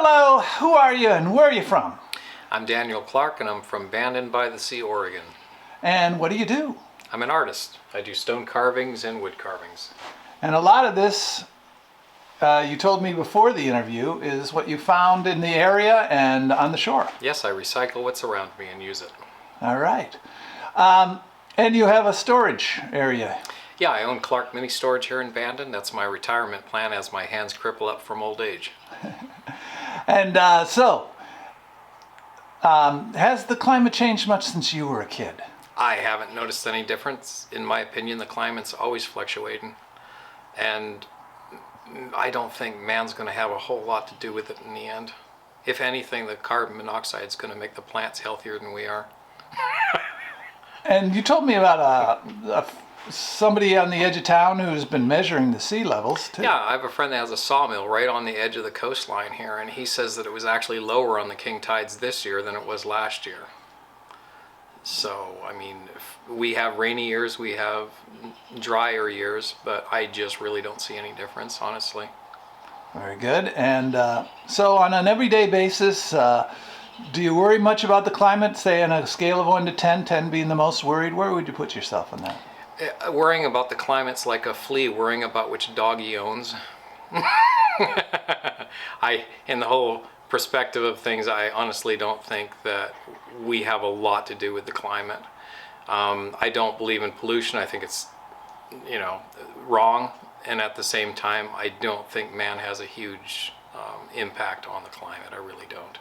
Hello, who are you and where are you from? I'm Daniel Clark and I'm from Bandon by the Sea, Oregon. And what do you do? I'm an artist. I do stone carvings and wood carvings. And a lot of this, you told me before the interview, is what you found in the area and on the shore. Yes, I recycle what's around me and use it. All right. And you have a storage area. Yeah, I own Clark Mini Storage here in Bandon. That's my retirement plan as my hands cripple up from old age. And has the climate changed much since you were a kid? I haven't noticed any difference. In my opinion, the climate's always fluctuating. And I don't think man's going to have a whole lot to do with it in the end. If anything, the carbon monoxide is going to make the plants healthier than we are. And you told me about somebody on the edge of town who's been measuring the sea levels too. Yeah, I have a friend that has a sawmill right on the edge of the coastline here, and he says that it was actually lower on the king tides this year than it was last year. So, I mean, if we have rainy years, we have drier years, but I just really don't see any difference, honestly. Very good. And so on an everyday basis, do you worry much about the climate, say on a scale of 1 to 10, 10 being the most worried? Where would you put yourself on that? Worrying about the climate's like a flea worrying about which dog he owns. In the whole perspective of things, I honestly don't think that we have a lot to do with the climate. I don't believe in pollution. I think it's, wrong. And at the same time, I don't think man has a huge impact on the climate. I really don't.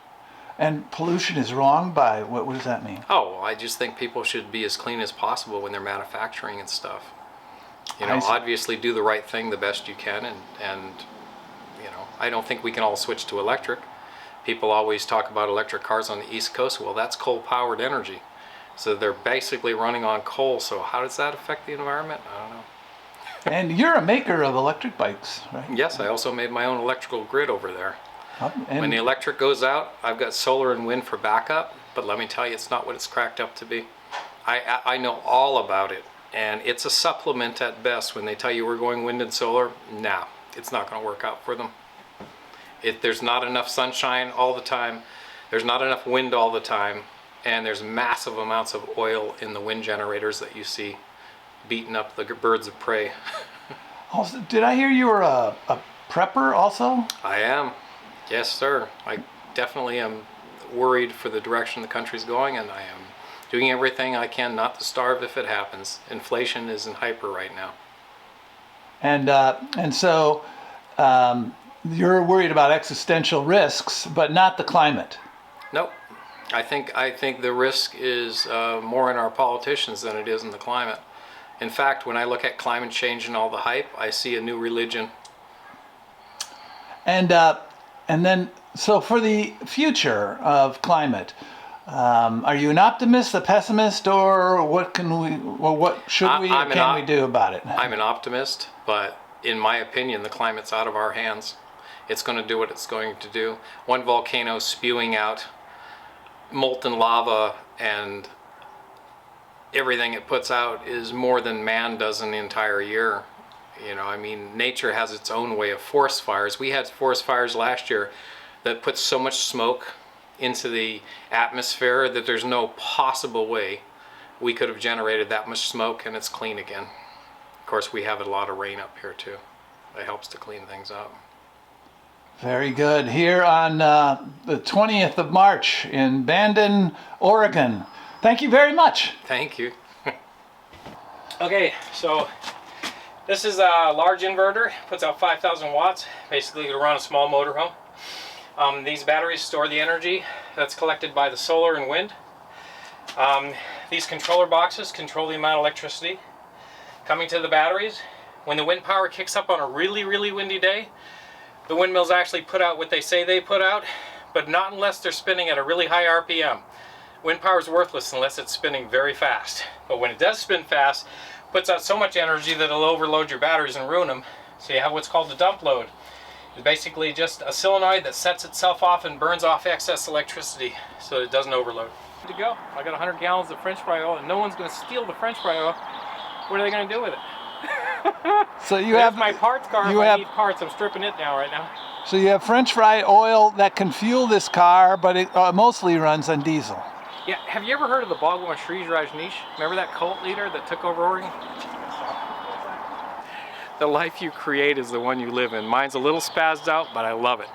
And pollution is wrong by, what does that mean? Oh, I just think people should be as clean as possible when they're manufacturing and stuff. Obviously do the right thing the best you can, and I don't think we can all switch to electric. People always talk about electric cars on the East Coast. Well, that's coal-powered energy. So they're basically running on coal, so how does that affect the environment? I don't know. And you're a maker of electric bikes, right? Yes, I also made my own electrical grid over there. And when the electric goes out, I've got solar and wind for backup, but let me tell you, it's not what it's cracked up to be. I know all about it, and it's a supplement at best. When they tell you we're going wind and solar, nah, it's not going to work out for them. There's not enough sunshine all the time, there's not enough wind all the time, and there's massive amounts of oil in the wind generators that you see beating up the birds of prey. Also, did I hear you were a prepper also? I am. Yes, sir. I definitely am worried for the direction the country's going, and I am doing everything I can not to starve if it happens. Inflation is in hyper right now. And so you're worried about existential risks, but not the climate. Nope. I think the risk is more in our politicians than it is in the climate. In fact, when I look at climate change and all the hype, I see a new religion. And then, so for the future of climate, are you an optimist, a pessimist, or what can we do about it? I'm an optimist, but in my opinion, the climate's out of our hands. It's going to do what it's going to do. One volcano spewing out molten lava, and everything it puts out is more than man does in the entire year. Nature has its own way of forest fires. We had forest fires last year that put so much smoke into the atmosphere that there's no possible way we could have generated that much smoke and it's clean again. Of course, we have a lot of rain up here too. It helps to clean things up. Very good. Here on the 20th of March in Bandon, Oregon. Thank you very much. Thank you. Okay, so this is a large inverter, puts out 5,000 watts, basically to run a small motorhome. These batteries store the energy that's collected by the solar and wind. These controller boxes control the amount of electricity coming to the batteries. When the wind power kicks up on a really, really windy day, the windmills actually put out what they say they put out, but not unless they're spinning at a really high RPM. Wind power is worthless unless it's spinning very fast. But when it does spin fast, it puts out so much energy that it'll overload your batteries and ruin them. So you have what's called a dump load. It's basically just a solenoid that sets itself off and burns off excess electricity so that it doesn't overload. Good to go. I got 100 gallons of French fry oil and no one's going to steal the French fry oil. What are they going to do with it? So you There's have my parts car. If I need parts, I'm stripping it now right now. So you have French fry oil that can fuel this car, but it mostly runs on diesel. Yeah, have you ever heard of the Bhagwan Shree Rajneesh? Remember that cult leader that took over Oregon? The life you create is the one you live in. Mine's a little spazzed out, but I love it.